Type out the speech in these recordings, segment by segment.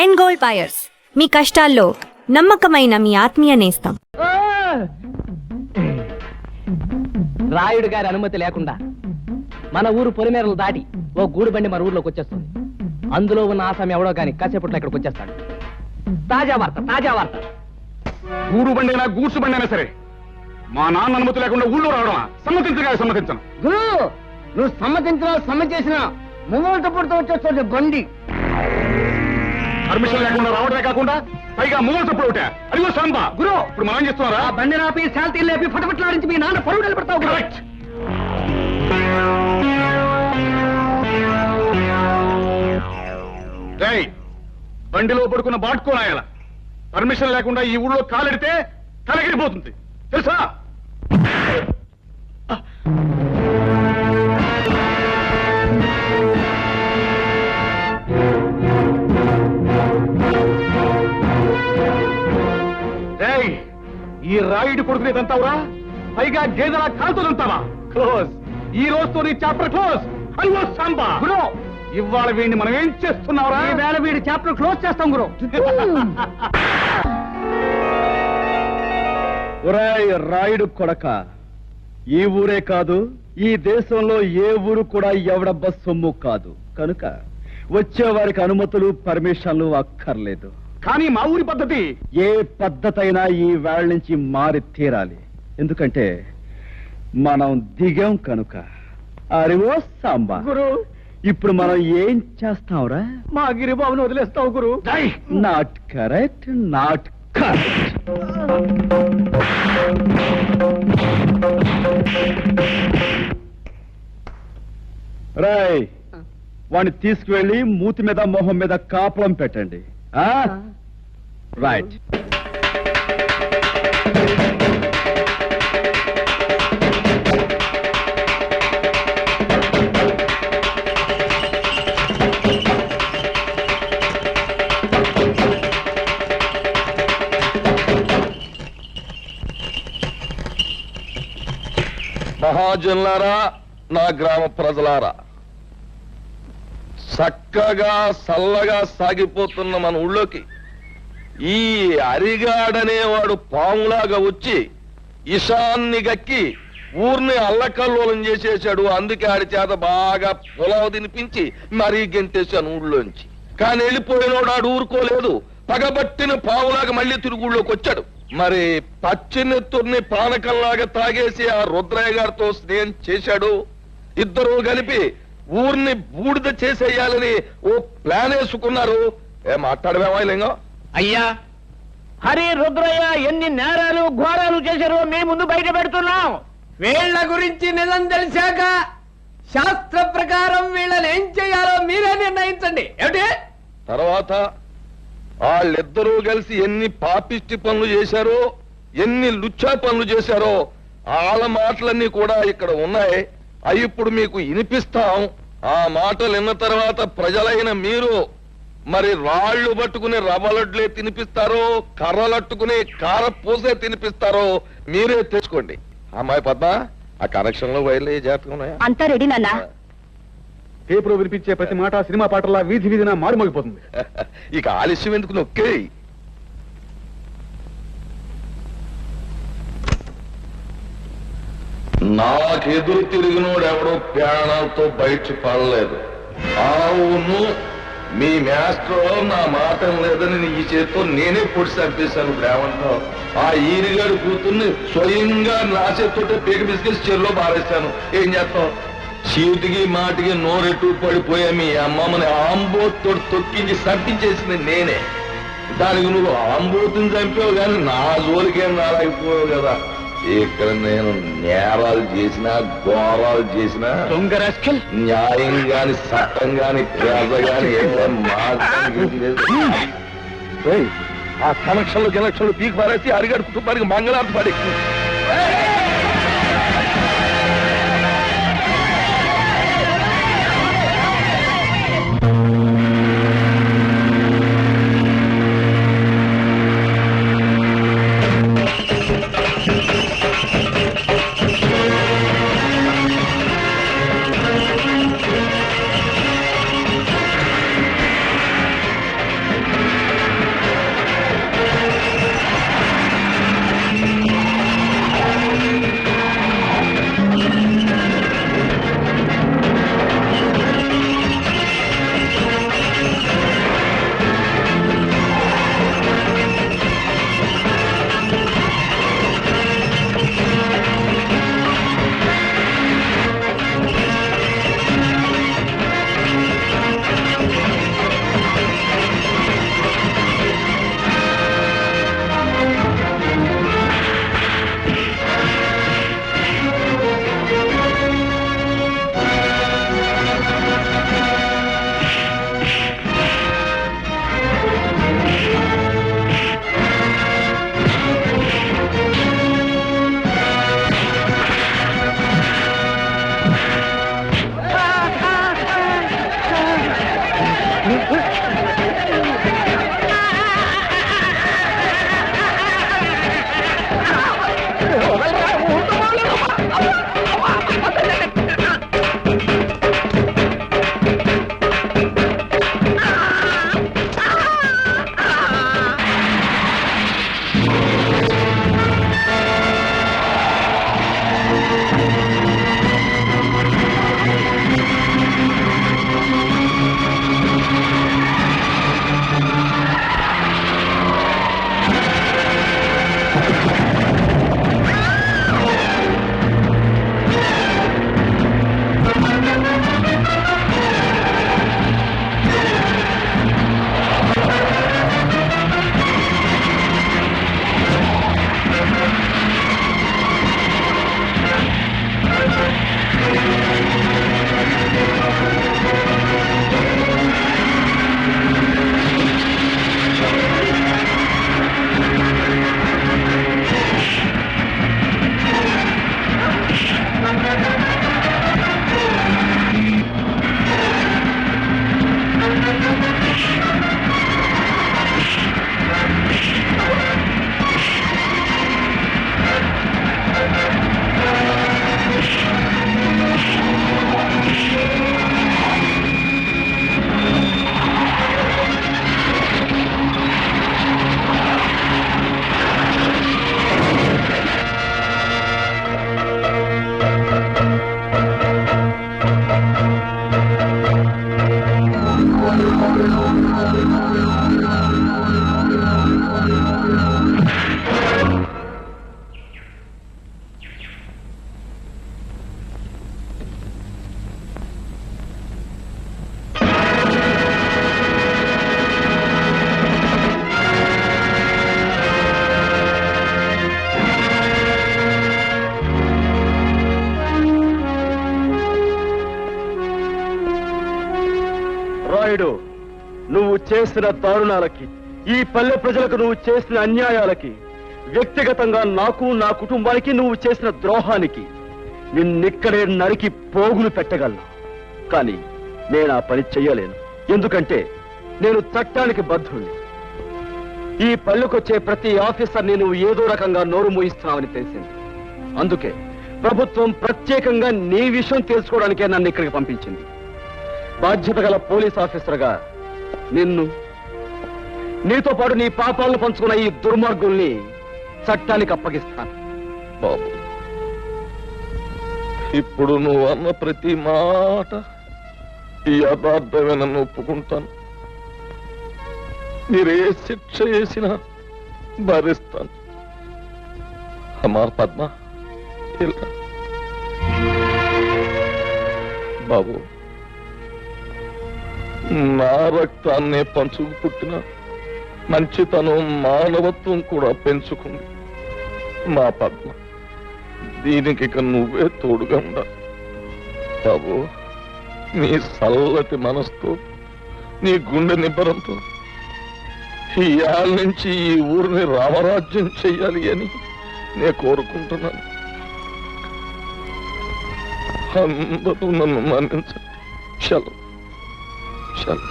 End gold buyers, మీ కష్టాల్లో నమ్మకమైన మీ ఆత్మీయ నేస్తం. రాయుడు గారి అనుమతి లేకుండా మన ఊరు పొలిమేరలు దాటి ఓ గూడు బండి మన ఊర్లోకి వచ్చేస్తుంది. అందులో ఉన్న ఆసామి ఎవడో కానీ కాసేపట్లో ఇక్కడికి వచ్చేస్తాడు. తాజా వార్త, తాజా వార్త. గూడు బండి అయినా గూడ్సు బండి అయినా సరే మా నాన్న అనుమతి లేకుండా ఊళ్ళో రావడమా? సమ్మతించగా సమ్మతించను. గురు, నువ్వు సమ్మతించినా సమ్మతించినా ముంగోలతో పుడుతూ వచ్చేస్తుంది బండి. పర్మిషన్ లేకుండా రావడమే కాకుండా పైగా మూగలు తప్పుడు ఒకటే. అదిగో సాంబా గురు, ఇప్పుడు మనం చేస్తున్నారా? ఆ బండి నాపి శాంతి లేపి ఫటఫట్లాడించి మీ నాన్న పరువు నిలబడతావు. కరెక్ట్. రేయ్, బండిలో పడుకున్న బాటుకోనాయాల పర్మిషన్ లేకుండా ఈ ఊళ్ళో కాలెడితే తలగిరిపోతుంది తెలుసా? రేయ్, ఈ రాయుడు కొడుకునేదంతావురా? పైగా గేదెలా కాలుతుందంతావా? క్లోజ్. ఈ రోజుతో నీ చాప్టర్ క్లోజ్. అయ్యో సాంబా గురు, ఇవాళ వీడిని మనం ఏం చేస్తున్నావురా? ఈ వేళ వీడి చాప్టర్ క్లోజ్ చేస్తాం గురు. ఒరేయ్ రాయుడు కొడక, ఈ ఊరే కాదు ఈ దేశంలో ఏ ఊరు కూడా ఎవడబ్బ సొమ్ము కాదు. కనుక వచ్చే వారికి అనుమతులు పర్మిషన్లు అక్కర్లేదు. కానీ మా ఊరి పద్ధతి ఏ పద్ధతి అయినా ఈ వేళ నుంచి మారి తీరాలి. ఎందుకంటే మనం దిగాం కనుక. అరివో సాంబా గురు, ఇప్పుడు మనం ఏం చేస్తాంరా? మా గిరిబాబును వదిలేస్తావు గురు. Not correct, not correct. రాయ్, వాడిని తీసుకువెళ్ళి మూతి మీద మొహం మీద కాపురం పెట్టండి. రైట్. మహాజనులారా, నా గ్రామ ప్రజలారా, చక్కగా చల్లగా సాగిపోతున్న మన ఊళ్ళోకి ఈ అరిగాడనేవాడు పాములాగా వచ్చి ఇషాన్ని గక్కి ఊర్ని అల్లకల్లోలం చేసేశాడు. అందుకే ఆడి చేత బాగా పొలవ తినిపించి మరీ గెంటేశాను ఊళ్ళోంచి. కానీ వెళ్ళిపోయినోడు ఆడు ఊరుకోలేదు. పగబట్టిన పావులాగా మళ్ళీ తిరుగు ఊళ్ళోకి వచ్చాడు. మరి పచ్చినెత్తుర్ని పానకంలాగా తాగేసి ఆ రుద్రయ్య గారితో స్నేహం చేశాడు. ఇద్దరు కలిపి ఊరిని బూడిద చేసేయాలని ఓ ప్లాన్ వేసుకున్నారు. మాట్లాడమేమా లింగం? అయ్యా, హరి రుద్రయ్య ఎన్ని నేరాలు ఘోరాలు చేశారో మీ ముందు బయట పెడుతున్నాం. వీళ్ళ గురించి నిజం తెలిసాక శాస్త్ర ప్రకారం వీళ్ళని ఏం చేయాలో మీరే నిర్ణయించండి. ఏమిటి? తర్వాత వాళ్ళిద్దరూ కలిసి ఎన్ని పాపిష్టి పనులు చేశారో, ఎన్ని లుచ్చా పనులు చేశారో వాళ్ళ మాటలన్నీ కూడా ఇక్కడ ఉన్నాయి. అవి ఇప్పుడు మీకు వినిపిస్తాం. ఆ మాటలు విన్న తర్వాత ప్రజలైన మీరు మరి రాళ్లు పట్టుకుని రవ్వలడ్లే తినిపిస్తారో, కర్రలట్టుకుని కారపూసే తినిపిస్తారో మీరే తెచ్చుకోండి. అమ్మాయి పద్మ, ఆ కనెక్షన్ లో వైర్లు జాగ్రత్తగా ఉన్నాయా? అంతా రెడీ నాన్న. పేపర్ వినిపించే ప్రతి మాట సినిమా పాటలా వీధి వీధిన మారుమోగిపోతుంది. ఇక ఆలస్యం ఎందుకు నొక్కే. నాకెదురు తిరిగినోడు ఎవడో ప్రాణాలతో బయట పడలేదు. అవును, మీ మాస్టర్ నా మాట లేదని ఈ చేతితో నేనే పొడి చంపేశాను. ఇప్పుడు ఏమంటావు? ఆ ఈరిగాడు కూతుర్ని స్వయంగా నా చేతితో పీక బిస్కెట్స్ చెరులో బారేశాను. ఏం చేస్తావు? చీటికి మాటికి నోరెట్టు పడిపోయా మీ అమ్మమ్మని ఆంబోతో తొక్కించి చంపించేసింది నేనే. దానికి నువ్వు ఆంబోతుని చంపావు కానీ నా జోలికేం రాలేకపోయావు కదా. ఇక్కడ నేను నేరాలు చేసినా ఘోరాలు చేసినా న్యాయం గాని చట్టం గాని ప్రజ గాని ఆ కనెక్షన్లు కనెక్షన్లు పీకి పారేసి అరిగాడు కుటుంబానికి మంగళార్తి పడి చేసిన దారుణాలకి, ఈ పల్లె ప్రజలకు నువ్వు చేసిన అన్యాయాలకి, వ్యక్తిగతంగా నాకు నా కుటుంబానికి నువ్వు చేసిన ద్రోహానికి నిన్నిక్కడే నరికి పోగులు పెట్టగలను. కానీ నేను ఆ పని చెయ్యలేను. ఎందుకంటే నేను చట్టానికి బద్ధుణ్ణి. ఈ పల్లెకొచ్చే ప్రతి ఆఫీసర్ని నువ్వు ఏదో రకంగా నోరు మూయిస్తున్నావని తెలిసింది. అందుకే ప్రభుత్వం ప్రత్యేకంగా నీ విషయం తెలుసుకోవడానికే నన్ను ఇక్కడికి పంపించింది. బాధ్యత గల పోలీస్ ఆఫీసర్గా నిన్ను, నీతో పాటు నీ పాపాలను పంచుకున్న ఈ దుర్మార్గుల్ని చట్టానికి అప్పగిస్తాను. బాబు, ఇప్పుడు నువ్వు అన్న ప్రతి మాట ఈ యథార్థమే నన్ను ఒప్పుకుంటాను. మీరే శిక్ష చేసినా భరిస్తాను. అమ్మా పద్మ, ఇలా. బాబు, నా రక్తాన్నే పంచుకు పుట్టిన మంచితనం, మానవత్వం కూడా పెంచుకుంది మా పద్మ. దీనికి ఇక నువ్వే తోడుగా ఉండాలి. బాబు, నీ చల్లటి మనసుతో, నీ గుండె నిబ్బరంతో ఈ ఏళ్ళ నుంచి ఈ ఊరిని రామరాజ్యం చెయ్యాలి అని నేను కోరుకుంటున్నాను. అందరూ నన్ను మన్నించండి. చలో చలో.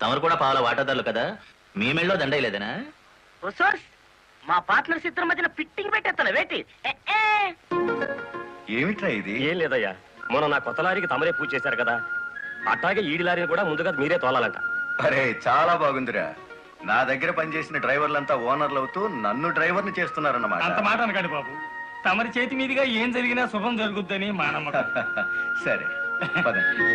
తమరు కూడా పాల వాటాదారులు కదా, మీ మెళ్ళలో దండయలేదనా? మా పార్ట్నర్స్ ఇద్దరి మధ్యన ఫిట్టింగ్ పెట్టేస్తాను వేటి. ఏమిట్రా ఇది? ఏం లేదయ్యా, మొన్న నా కొత్త లారీకి తమరే పూజ చేశారు కదా, అట్లాగే ఈడి లారీని కూడా ముందుగా మీరే తోలాలంట. అరే చాలా బాగుందిరా. నా దగ్గర పనిచేసిన డ్రైవర్లంతా ఓనర్లు అవుతూ నన్ను డ్రైవర్ని చేస్తున్నారన్నమాట. అంత మాట అనకండి బాబు, తమరి చేతి మీదుగా ఏం జరిగినా శుభం జరుగుద్దని మా నమ్మకం. సరే పదండి.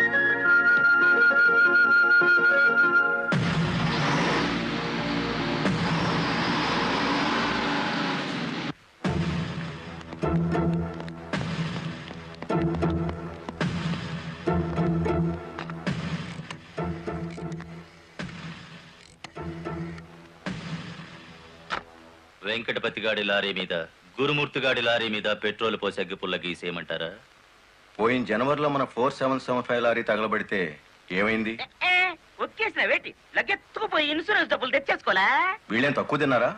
వెంకటపతి గాడి లారీ మీద, గురుమూర్తి గాడి లారీ మీద పెట్రోల్ పోసి అగ్గిపుల్ల గీసేయమంటారా? పోయిన జనవరిలో మన 4775 లారీ తగలబడితే ఏమైంది? ఒక్కేసిన వేటి లగ్గెత్తుకుపోయి ఇన్సూరెన్స్ డబ్బులు తెచ్చేసుకోలే. వీళ్ళేం తక్కువ తిన్నారా?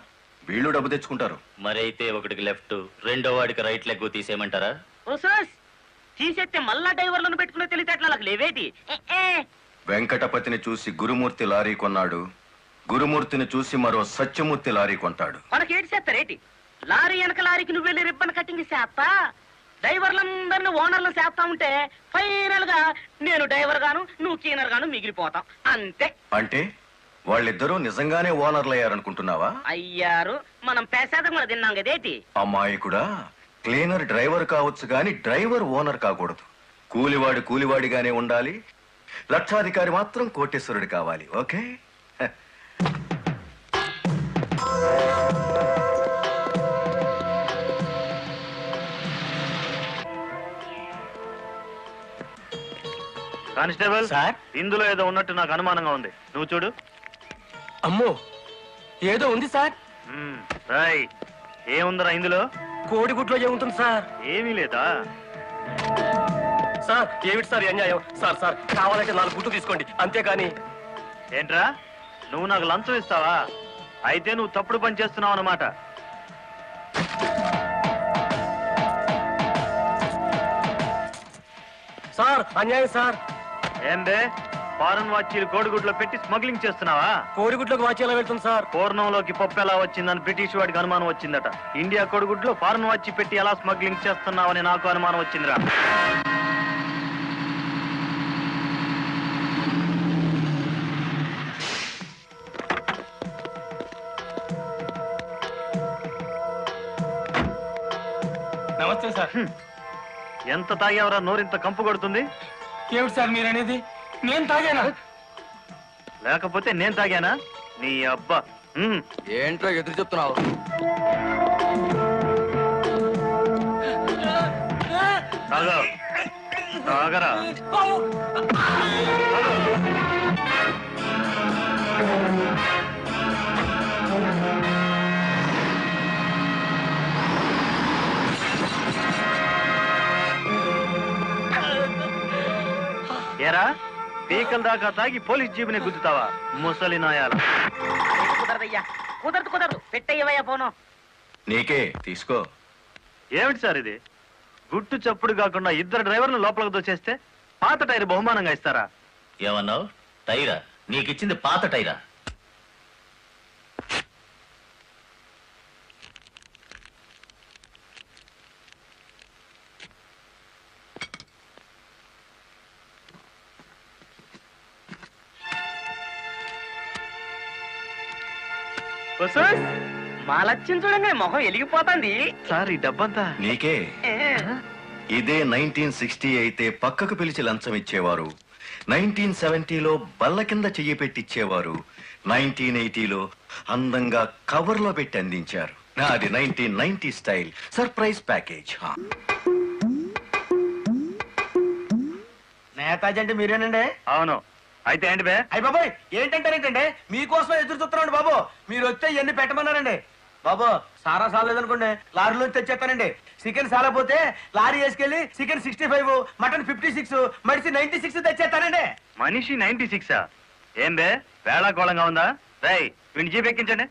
వీళ్ళు డబ్బు తెచ్చుకుంటారు. మరైతే ఒకటికి లెఫ్ట్, రెండో వాడికి రైట్ లెగ్ తీసేయమంటారా? తీసేస్తే మళ్ళా డ్రైవర్లను పెట్టుకునే తెలిసేట్లా లేవేటి. వెంకటపతిని చూసి గురుమూర్తి లారీ కొన్నాడు, గురుమూర్తిని చూసి మరో సత్యమూర్తి లారీ కొంటాడు. మనకేటి చేస్తారేటి? లారీ వెనక లారీకి నువ్వు వెళ్ళి రిబ్బన్ కటింగ్ చేస్తా, డ్రైవర్లందరినీ ఓనర్లు చేస్తా ఉంటే ఫైనల్ గా నేను డ్రైవర్ గాను నువ్వు క్లీనర్ గాను మిగిలిపోతాం అంతే. అంటే వాళ్ళిద్దరూ నిజంగానే ఓనర్లు అయ్యారనుకుంటున్నావా? అయ్యారు, మనం పేసాదం కూడా తిన్నాం కదేటి. అమ్మాయి కూడా క్లీనర్ డ్రైవర్ కావచ్చు గాని డ్రైవర్ ఓనర్ కాకూడదు. కూలివాడు కూలివాడిగానే ఉండాలి, లక్షాధికారి మాత్రం కోటేశ్వరుడు కావాలి. ఓకే? కానిస్టేబుల్ సార్, ఇందులో ఏదో ఉన్నట్టు నాకు అనుమానంగా ఉంది, నువ్వు చూడు. అమ్మో, ఏదో ఉంది సార్. ఏముందరా ఇందులో? కోడిగుడ్లో ఏముంటుంది సార్? ఏమీ లేదా సార్? ఏమిటి సార్ అన్యాయం? సార్ సార్ కావాలంటే 4 గుడ్లు తీసుకోండి, అంతేకాని. ఏంట్రా, నువ్వు నాకు లంచం ఇస్తావా? అయితే నువ్వు తప్పుడు పని చేస్తున్నావు అన్నమాట. సార్ అన్యాయం సార్. ఏం బే, ఫారెన్ వాచీలు కోడిగుడ్లో పెట్టి స్మగ్లింగ్ చేస్తున్నావా? కోడిగుడ్లోకి వాచి ఎలా వెళ్తుంది సార్? పూర్ణంలోకి పప్పు ఎలా వచ్చిందని బ్రిటిష్ వాడికి అనుమానం వచ్చిందట. ఇండియా కోడిగుడ్లో ఫారెన్ వాచి పెట్టి ఎలా స్మగ్లింగ్ చేస్తున్నావని నాకు అనుమానం వచ్చిందిరా. నమస్తే సార్. ఎంత తాగేవరా నోరింత కంపు కొడుతుంది? ఏమిటి సార్ మీరు అనేది? నేను తాగానా? లేకపోతే నేను తాగానా? నీ అబ్బా. ఏంట్రా ఎదురు చెప్తున్నావు? తాగరా. ఏరా, పీకల దాకా తాగి పోలీస్ జీబుని గుద్దుతావా ముసలి నాయాల? కుదరదయ్యా, కుదరదు పెట్టయ్యవయ్యా ఫోను. నీకే తీసుకో. ఏమిటి సార్ ఇది? గుట్టు చప్పుడు కాకుండా ఇద్దరు డ్రైవర్లు లోపలికి దోచేస్తే పాత టైర్ బహుమానంగా ఇస్తారా? ఏమన్నావు? టైరా? నీకిచ్చింది పాత టైరా? మా లక్ష్యం చూడండి, మొహం వెలిగిపోతుంది. సార్ ఈ డబ్బంతా నీకే. ఇదే 1960 అయితే పక్కకు పిలిచి లంచం ఇచ్చేవారు. 1970లో బల్ల కింద చెయ్యి పెట్టిచ్చేవారు. 1980లో అందంగా కవర్లో పెట్టి అందించారు. నాది 1990 స్టైల్ సర్ప్రైజ్ ప్యాకేజ్. నేతాజీ అంటే మీరేనండి? అవును. అయితే ఏంటి బే? అయ్య బాబాయ్, ఏంటంటారేంటండి? మీకోసం ఎదురు చూస్తున్నాండి బాబు. మీరు వస్తే ఇవన్నీ పెట్టమన్నారండి బాబు. సారా సాలేదనుకోండి, లారీలో తెచ్చేస్తానండి. చికెన్ సాలపోతే లారీ వేసుకెళ్ళి చికెన్ 65, మటన్ 56, మడిసి 96 తెచ్చేస్తానండి. మనిషి 96? ఏం బే వేళాకోళంగా ఉందా? రై వీడిని జీప్ ఎక్కించండి.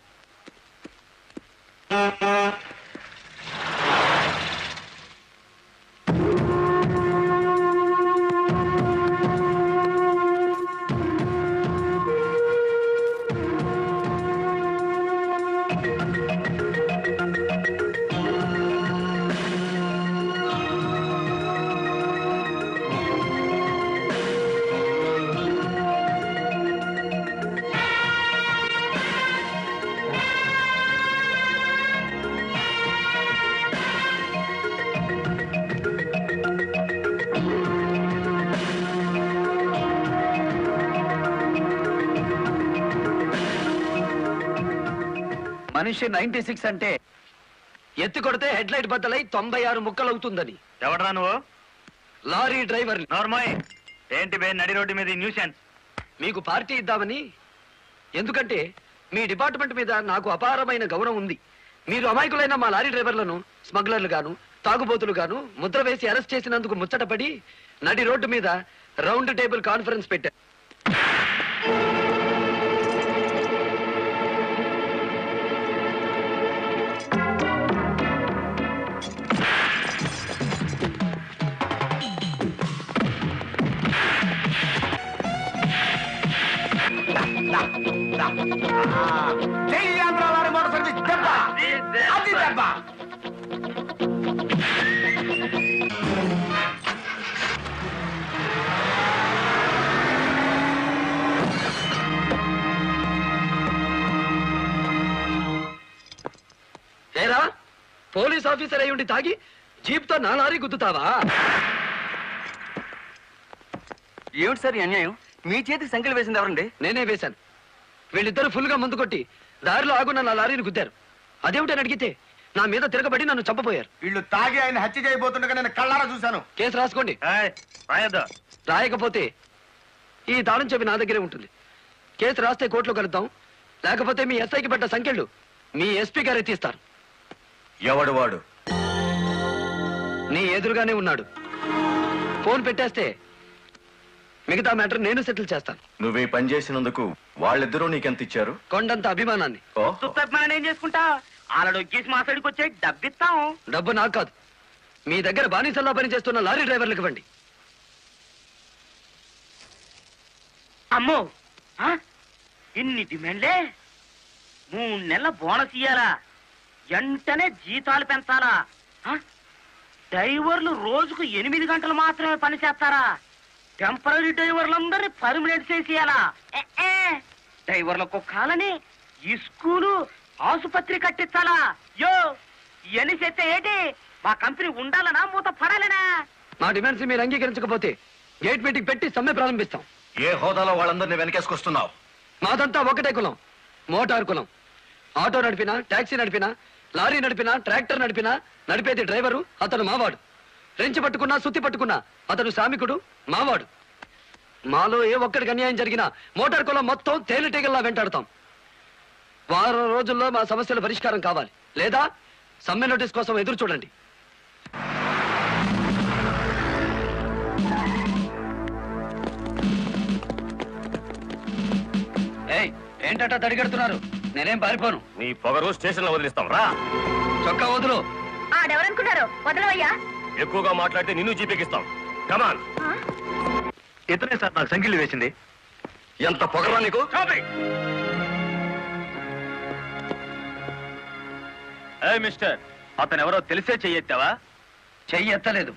మనిషి 96 అంటే ఎత్తి కొడితే హెడ్ లైట్ బద్దలై 96 ముక్కలు అవుతుందని. ఎవడరా నువ్వు? Lorry driver. నార్మల్. ఏంటి బే నడి రోడ్డు మీద న్యూసెన్స్? మీకు పార్టీ ఇద్దామని. ఎందుకంటే మీ డిపార్ట్మెంట్ మీద నాకు అపారమైన గౌరవం ఉంది. మీరు అమాయకులైన మా లారీ డ్రైవర్లను స్మగ్లర్లు గాను తాగుబోతులు గాను ముద్ర వేసి అరెస్ట్ చేసినందుకు ముచ్చటపడి నడి రోడ్డు మీద రౌండ్ టేబుల్ కాన్ఫరెన్స్ పెట్టారు. ఏరా, పోలీస్ ఆఫీసర్ అయి ఉండి తాగి జీప్తో నా లారీ గుద్దుతావా? ఏమిటి సార్ ఈ అన్యాయం? మీ చేతికి సంఖ్యలు వేసింది ఎవరండి? నేనే వేశాను. వీళ్ళిద్దరు ఫుల్ గా ముందు కొట్టి దారిలో ఆగున్న నా లారీని గుద్దారు. అదేమిటని అడిగితే నా మీద తిరగబడి నన్ను చంపపోయారు. వీళ్ళు తాగి ఆయన హత్య చేయబోతుండగా నేను కళ్ళారా చూశాను. కేసు రాసుకోండి. రాయద్దా? రాయకపోతే ఈ తాళం చెవి నా దగ్గరే ఉంటుంది. కేసు రాస్తే కోర్టులో కలుద్దాం. లేకపోతే మీ ఎస్ఐకి పడ్డ సంఖ్యలు మీ ఎస్పీ గారే తీస్తారు. ఎవడు వాడు? నీ ఎదురుగానే ఉన్నాడు. ఫోన్ పెట్టేస్తే మిగతా మ్యాటర్ నేను సెటిల్ చేస్తాను. నువ్వే పని చేసినందుకు వాళ్ళిద్దరూ నీకెంత ఇచ్చారు? కొండంత అభిమానాన్ని. మనం ఏం చేసుకుంటా? ఆలడు గీసి మా సైడ్కి వచ్చే డబ్బిస్తాం. డబ్బు నాకు కాదు, మీ దగ్గర బానిసల్లా పనిచేస్తున్న లారీ డ్రైవర్లకు ఇవ్వండి. అమ్మో, ఇన్ని డిమాండ్లే? 3 నెలల బోనస్ ఇయ్యాలా? వెంటనే జీతాలు పెంచాలా? డ్రైవర్లు రోజుకు 8 గంటలు మాత్రమే పని చేస్తారా? టెంపరీ డ్రైవర్లందరినీ పర్మనెంట్ చేసేయాలా? డ్రైవర్లకు కాలని ఈ స్కూలు ఆసుపత్రి కట్టించాలా? యో ఇవన్నీ చేస్తే ఏంటి? మా కంపెనీ ఉండాలనా మూత పడాలనా? మా డిమాండ్స్ మీరు అంగీకరించకపోతే గేట్ మీటింగ్ పెట్టి సమ్మె ప్రారంభిస్తాం. ఏ హోదాలో వాళ్ళందరినీ వెనకేసుకొస్తున్నావు? మాదంతా ఒకటే కులం, మోటార్ కులం. ఆటో నడిపినా, టాక్సీ నడిపినా, లారీ నడిపినా, ట్రాక్టర్ నడిపినా నడిపేది డ్రైవరు, అతను మావాడు. రెంచి పట్టుకున్నా, సుత్తి పట్టుకున్నా అతను శ్రామికుడు, మావాడు. మాలో ఏ ఒక్కడికి అన్యాయం జరిగినా మోటార్ కులం మొత్తం తేలిటీగల్లా వెంటాడతాం. వారం రోజుల్లో మా సమస్యల పరిష్కారం కావాలి, లేదా సమ్మె నోటీస్ కోసం ఎదురు చూడండి. ఏంటట తడిగడుతున్నారు? నేనేం పారిపోను. నీ పొగరు స్టేషన్ లో వదిలిస్తాం రా. చొక్కా వదులు. ఆడెవరనుకున్నారు? వదలవయ్యా. ఎక్కువగా మాట్లాడితే నిన్ను జీపేకిస్తాం. కమాన్. ఇతనే సార్ నాకు సంఖ్యలు వేసింది. ఎంత పొగరా నీకు? మిస్టర్, అతను ఎవరో తెలిసే చెయ్యెత్తావా? చెయ్యి ఎత్తలేదు,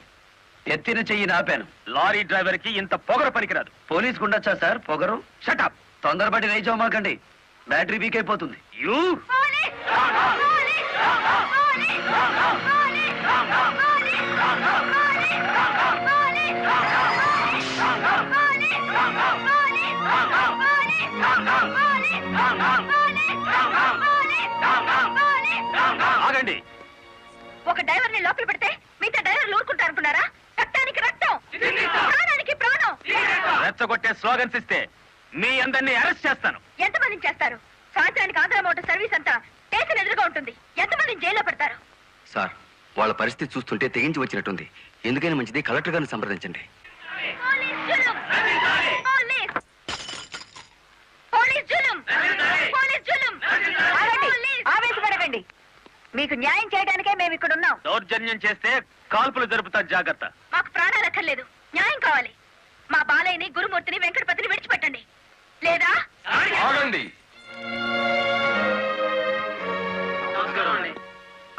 ఎత్తిన చెయ్యి నాపాను. లారీ డ్రైవర్ కి ఇంత పొగరు పనికిరాదు. పోలీసుకు ఉండొచ్చా సార్ పొగరు? షటప్. తొందరపడి రేచోమాకండి, బ్యాటరీ వీక్ అయిపోతుంది. యూ ఆగండి. ఒక డ్రైవర్ ని లోపల పెడితే మిగతా డ్రైవర్లు ఊరుకుంటారనుకున్నారా? రక్తానికి రక్తం, ప్రాణానికి ప్రాణం. రెచ్చగొట్టే స్లోగన్స్ ఇస్తే మీ అందరినీ అరెస్ట్ చేస్తాను. ఎంతమందిని చేస్తారు? సాయంత్రానికి ఆంధ్ర మోటార్ సర్వీస్ అంతా స్టేషన్ ఎదురుగా ఉంటుంది. ఎంతమందిని జైల్లో పెడతారు? సార్, వాళ్ళ పరిస్థితి చూస్తుంటే తెగించి వచ్చినట్టుంది. ఎందుకైనా మంచిది కలెక్టర్ గారిని సంప్రదించండి. ఆవేశపడకండి, మీకు న్యాయం చేయడానికే మేము ఇక్కడ ఉన్నాం. దౌర్జన్యం చేస్తే కాల్పులు జరుపుతా, జాగ్రత్త. మాకు ప్రాణాలు అక్కర్లేదు, న్యాయం కావాలి. మా బాలయ్యని, గురుమూర్తిని, వెంకటపతిని విడిచిపెట్టండి, లేదా ఆగండి.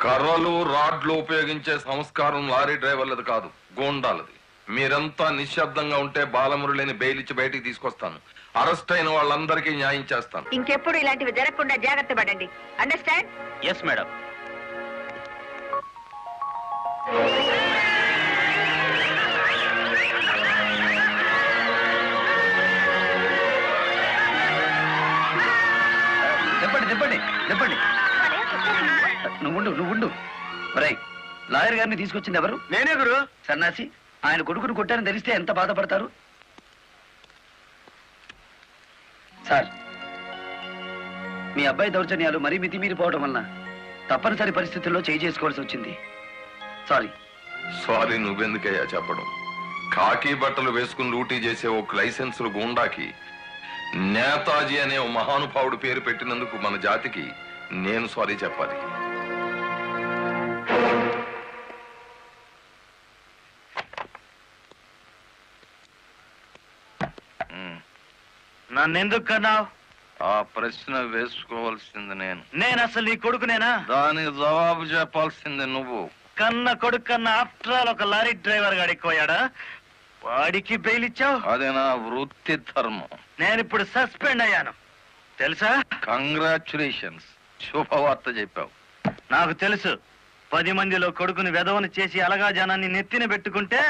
కర్రలు రాడ్లు ఉపయోగించే సంస్కారం లారీ డ్రైవర్లది కాదు, గోండాలది. మీరంతా నిశ్శబ్దంగా ఉంటే బాలమురళిని బెయిలిచ్చి బయటికి తీసుకొస్తాను. అరెస్ట్ అయిన వాళ్ళందరికీ న్యాయం చేస్తాను. ఇంకెప్పుడు ఇలాంటివి జరగకుండా జాగ్రత్త పడండి. అండర్స్టాండ్? Yes madam. చెప్పండి చెప్పండి చెప్పండి. నువ్వుండు. రై, లాయర్ గారిని తీసుకొచ్చింది ఎవరు? నేనే గురు. సన్నాసి, ఆయన కొడుకును కొట్టారని తెలిస్తే ఎంత బాధపడతారు? సార్, మీ అబ్బాయి దౌర్జన్యాలు మరీ మితిమీరిపోవడం వలన తప్పనిసరి పరిస్థితుల్లో చేయి చేసుకోవాల్సి వచ్చింది. సారీ నువ్వెందుకయ్యా చెప్పడం? కాకి బట్టలు వేసుకుని డ్యూటీ చేసే ఒక లైసెన్సులు గూండాకి నేతాజీ అనే ఓ మహానుభావుడు పేరు పెట్టినందుకు మన జాతికి నేను సారీ చెప్పాలి. నన్నెందుకు కన్నావు? ఆ ప్రశ్న వేసుకోవాల్సింది నేను అసలు నీ కొడుకునేనా? దానికి జవాబు చెప్పాల్సింది నువ్వు. కన్న కొడుకు కన్నా ఆఫ్టర్ ఆల్ ఒక లారీ డ్రైవర్ గాడు ఎక్కువయ్యాడా? వాడికి బెయిల్ ఇచ్చావు? అదే నా వృత్తి ధర్మం. నేనిప్పుడు సస్పెండ్ అయ్యాను తెలుసా? కంగ్రాచులేషన్స్, శుభవార్త చెప్పావు. నాకు తెలుసు, 10 మందిలో కొడుకుని వెధవను చేసి అలగా జనాన్ని నెత్తిన పెట్టుకుంటే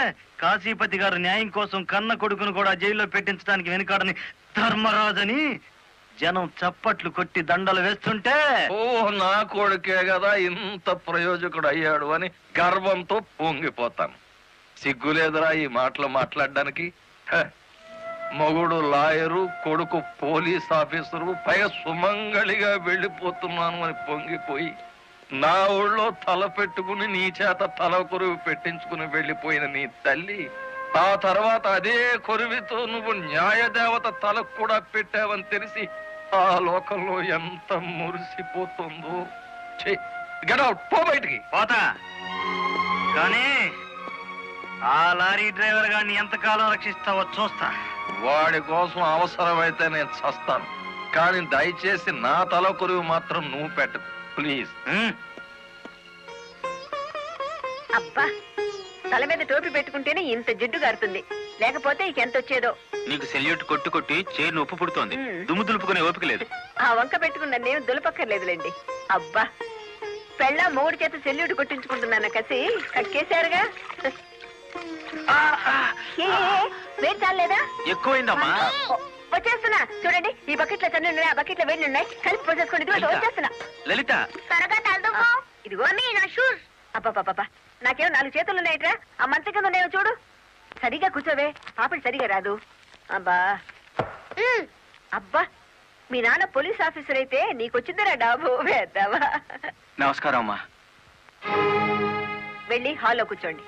కాశీపతి గారు న్యాయం కోసం కన్న కొడుకును కూడా జైల్లో పెట్టించడానికి వెనుకాడని ధర్మరాజని జనం చప్పట్లు కొట్టి దండలు వేస్తుంటే, ఓ నా కొడుకే కదా ఇంత ప్రయోజకుడు అయ్యాడు అని గర్వంతో పొంగిపోతాను. సిగ్గులేదురా ఈ మాటలు మాట్లాడడానికి? మగుడు లాయరు, కొడుకు పోలీస్ ఆఫీసరు, పైగా సుమంగళిగా వెళ్ళిపోతున్నాను అని పొంగిపోయి నా ఊళ్ళో తల పెట్టుకుని నీ చేత తల కొరువు పెట్టించుకుని వెళ్ళిపోయిన నీ తల్లి ఆ తర్వాత అదే కొరువితో నువ్వు న్యాయదేవత తలకు కూడా పెట్టావని తెలిసి ఆ లోకంలో ఎంత మురిసిపోతుందో. గెట్ అవుట్, పో బయటికి. పోతా, కానీ ఆ లారీ డ్రైవర్ గారిని ఎంతకాలం రక్షిస్తావో చూస్తా. వాడి కోసం అవసరమైతే నేను చస్తాను, కానీ దయచేసి నా తల కొరువు మాత్రం నువ్వు పెట్టకు ప్లీజ్. అబ్బా, తల మీద టోపీ పెట్టుకుంటేనే ఇంత జిడ్డు గారుతుంది, లేకపోతే ఇంకెంత వచ్చేదో. నీకు సెల్యూట్ కొట్టు కొట్టి చేరు నొప్పు పుడుతోంది, దుమ్ము దులుపుకునే ఓపిక లేదు. ఆ వంక పెట్టుకున్న నేను దులపక్కర్లేదులేండి. అబ్బా, పెళ్ళ మూడు చేత సెల్యూట్ కొట్టించుకుంటున్నాను కసి కక్కేశారుగా. వేడి చాలేదా? ఎక్కువైందమ్మా. వచ్చేస్తున్నా చూడండి, ఈ బకెట్ లో తన్ను ఉన్నాయి, ఆ బకెట్ లో వేడి ఉన్నాయి, కలిపి పోసేసుకోండి. వచ్చేస్తున్నా. లలిత, త్వరగా తలదుకో. ఇదిగో నీ నా షూస్. అబ్బా, నాకేమో 4 చేతులు ఉన్నాయిట్రా, ఆ మంత్రి కింద ఉన్నాయో చూడు. సరిగా కూర్చోవే, పాపడి సరిగా రాదు. అబ్బా, మీ నాన్న పోలీస్ ఆఫీసర్ అయితే నీకొచ్చిందిరా డాబు వేద్దావా. నమస్కారం అమ్మా. వెళ్ళి హాల్లో కూర్చోండి.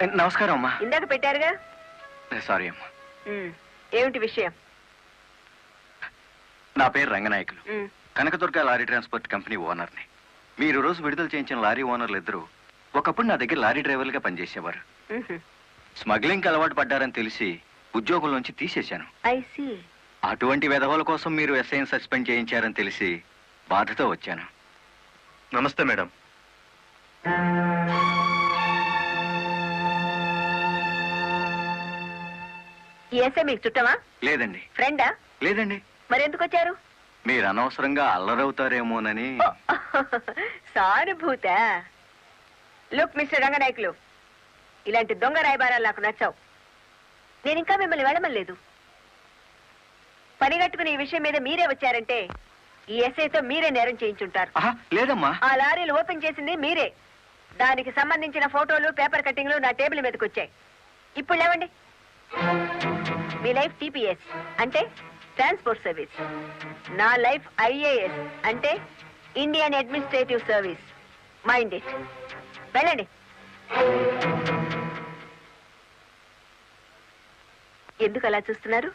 నమస్కారం అమ్మా. ఇందాక పెట్టారుగా. సారీ అమ్మా. ఏమిటి విషయం? నా పేరు రంగనాయకులు, ఉమ్, కనకదుర్గ లారీ ట్రాన్స్పోర్ట్ కంపెనీ ఓనర్ని. మీరు రోజు విడుదల చేయించిన లారీ ఓనర్లు ఇద్దరు ఒకప్పుడు నా దగ్గర లారీ డ్రైవర్లుగా పనిచేసేవారు. ఉహు. స్మగ్లింగ్కి అలవాటు పడ్డారని తెలిసి ఉద్యోగంలోంచి తీసేశాను. I see. అటువంటి విధవల కోసం మీరు ఎస్ఐని సస్పెండ్ చేయించారని తెలిసి బాధతో వచ్చాను. నమస్తే మేడం. ఈ ఎస్ఐ మీకు చుట్టమా? లేదండి. ఫ్రెండా? లేదండి. మరి ఎందుకు వచ్చారు? మీరు అనవసరంగా అల్లరవుతారేమోనని. సానుభూత. లుక్ మిస్టర్ రంగనాయకులు, ఇలాంటి దొంగ రాయబారాలు నాకు నచ్చావు. నేను ఇంకా మిమ్మల్ని వెళ్ళమలేదు. పని కట్టుకుని ఈ విషయం మీద మీరే వచ్చారంటే ఈ ఎస్ఐతో మీరే నేరం చేయించుంటారు. లేదమ్మా. ఆ లారీలు ఓపెన్ చేసింది మీరే. దానికి సంబంధించిన ఫోటోలు, పేపర్ కట్టింగ్లు నా టేబుల్ మీదకి వచ్చాయి. ఇప్పుడు లేవండి. మీ లైఫ్ టీపీఎస్ అంటే ట్రాన్స్పోర్ట్ సర్వీస్, నా లైఫ్ ఐఏఎస్ అంటే Indian administrative service. Mind it. వెళ్ళండి. ఎందుకు అలా చూస్తున్నారు?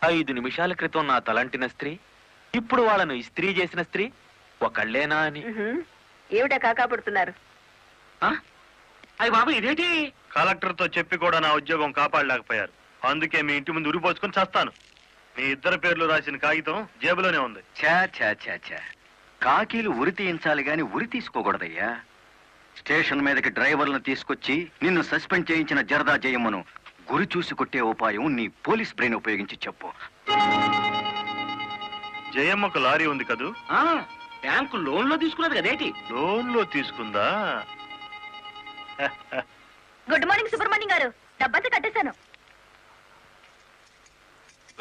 5 నిమిషాల క్రితం నా తలంటిన స్త్రీ ఇప్పుడు వాళ్ళను ఇస్త్రీ చేసిన స్త్రీ ఒకళ్ళేనా అని. ఏమిటా కాకాపడుతున్నారు? అయ్యి బాబు, ఇదేంటి? కలెక్టర్ తో చెప్పి కూడా నా ఉద్యోగం కాపాడలేకపోయారు. అందుకే మీ ఇంటి ముందు ఉరిపోసుకొని చేస్తాను. మీ ఇద్దరు పేర్లు రాసిన కాగితం జేబులోనే ఉంది. చా చా చా చా, కాకీలు ఉరి తీయించాలి గాని ఉరి తీసుకోకూడదయ్యా. స్టేషన్ మీదకి డ్రైవర్లను తీసుకొచ్చి నిన్ను సస్పెండ్ చేయించిన జరదా జయమ్మను గురి చూసి కొట్టే ఉపాయం నీ పోలీస్ బ్రెయిన్ ఉపయోగించి చెప్పు. జయమ్మకు లారీ ఉంది కదూ? బ్యాంకు లోన్ లో తీసుకున్నది కదేటి? లోన్ లో తీసుకుందా? గుడ్ మార్నింగ్ సుబ్రహ్మణ్యం గారు, డబ్బంతా కట్టేశాను.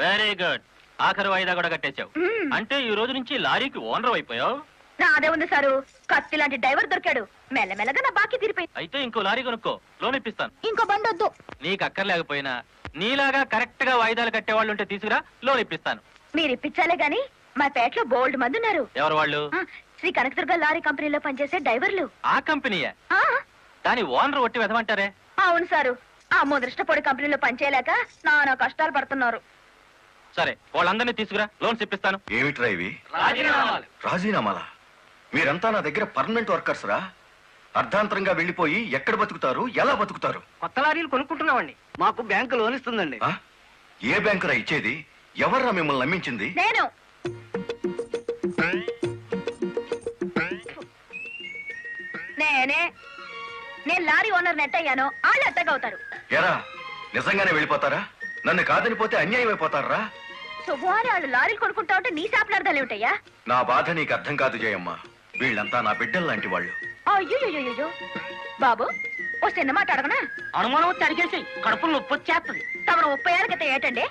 Very good. ఆఖరి వాయిదా కూడా కట్టేశావు. అంటే ఈ రోజు నుంచి లారీకి ఓనర్ అయిపోయావు. నాదే ఉంది సారు, కత్తి లాంటి డ్రైవర్ దొరికాడు. మెల్లమెల్లగా నా బాకీ తీరిపోయింది. అయితే ఇంకో లారీ కొనుక్కో, లోన్ ఇప్పిస్తాను. ఇంకో బండి వద్దు. నీకు అక్కర్లేకపోయినా నీలాగా కరెక్ట్ గా వాయిదాలు కట్టేవాళ్ళు ఉంటే తీసుకురా, లోన్ ఇప్పిస్తాను. మీరు ఇప్పించాలే గాని మా పేటలో బోల్డ్ మంది ఉన్నారు. ఎవరు వాళ్ళు? శ్రీ కనకదుర్గ లారీ కంపెనీలో పనిచేసే డ్రైవర్లు. ఆ కంపెనీయే? దాని ఓనర్ ఒట్టి వెదమంటారే? అవును సారు, ఆ ముదృష్టపొడి కంపెనీలో పనిచేయలేక నానా కష్టాలు పడుతున్నారు. సరే, వాళ్ళందరినీ తీసుకురా, లోన్స్ ఇప్పిస్తాను. ఏమిట్రా ఇవి? రాజీనామాలా? మీరంతా నా దగ్గర పర్మనెంట్ వర్కర్స్ రా. అర్ధాంతరంగా వెళ్ళిపోయి ఎక్కడ బతుకుతారు, ఎలా బతుకుతారు? కొత్త లారీలు కొనుక్కుంటున్నామండి. మాకు బ్యాంకు లోన్ ఇస్తుందండి. ఏ బ్యాంకురా ఇచ్చేది? ఎవర్రా మిమ్మల్ని నమ్మించింది? నేను. నేను లారీ ఓనర్ నెట్ అయ్యాను, వాళ్ళు ఎత్తగవుతారు. ఎరా, నిజంగానే వెళ్ళిపోతారా? నన్ను కాదని పోతే అన్యాయం అయిపోతారా? శుభవారి వాళ్ళు లారీలు కొనుక్కుంటా ఉంటే నీ శాపలార్థాలు ఏమిటయ్యా? నా బాధ నీకు అర్థం కాదు జయమ్మ. వీళ్ళంతా నా బిడ్డలు లాంటి వాళ్ళు. అయ్యో బాబు, ఓ చిన్న మాట అడగనా? అనుమానం వచ్చి అడిగేసి కడుపులు నొప్పి వచ్చేస్తుంది. తమను 30 ఏళ్ళ క్రితం ఏటండి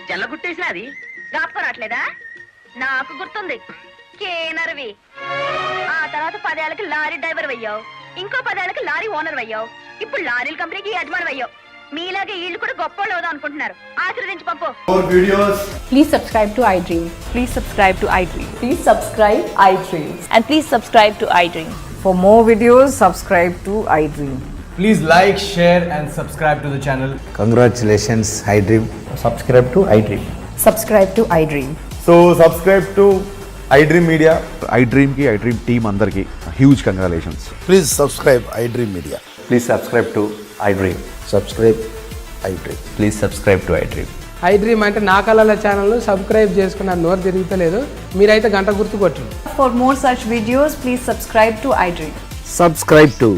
జల్లగుట్టేసిన అది జ్ఞాపకం రావట్లేదా? నాకు గుర్తుంది, కేనర్వి. ఆ తర్వాత 10 ఏళ్ళకి లారీ డ్రైవర్ అయ్యావు, ఇంకో 10 ఏళ్ళకి లారీ ఓనర్ అయ్యావు, ఇప్పుడు లారీల కంపెనీకి యజమాని అయ్యావు. మీలాగే వీళ్ళు కూడా గొప్ప అనుకుంటున్నారు. ఆశీర్వదించి పంపు. Please subscribe to iDream. Please subscribe to iDream. Please subscribe iDream. And please subscribe to iDream. For more videos, subscribe to iDream. Please like, share and subscribe to the channel. Congratulations, iDream. Subscribe to iDream. Subscribe to iDream. So subscribe to iDream Media. iDream ki iDream team andarki huge congratulations. Please subscribe iDream Media. Please subscribe to iDream. Subscribe iDream. Please subscribe to iDream. iDream అంటే నా కళల channel subscribe చేసుకున్న నోరు తిరుగుతలేదు. మీరైతే గంట గుర్తు కొట్టండి. For more such videos, please subscribe to iDream. Subscribe to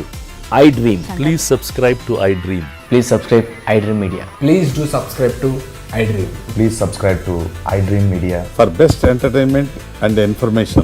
iDream. Please subscribe to iDream. Please subscribe iDream Media. Please do subscribe to iDream. Please subscribe to iDream Media. For best entertainment and information.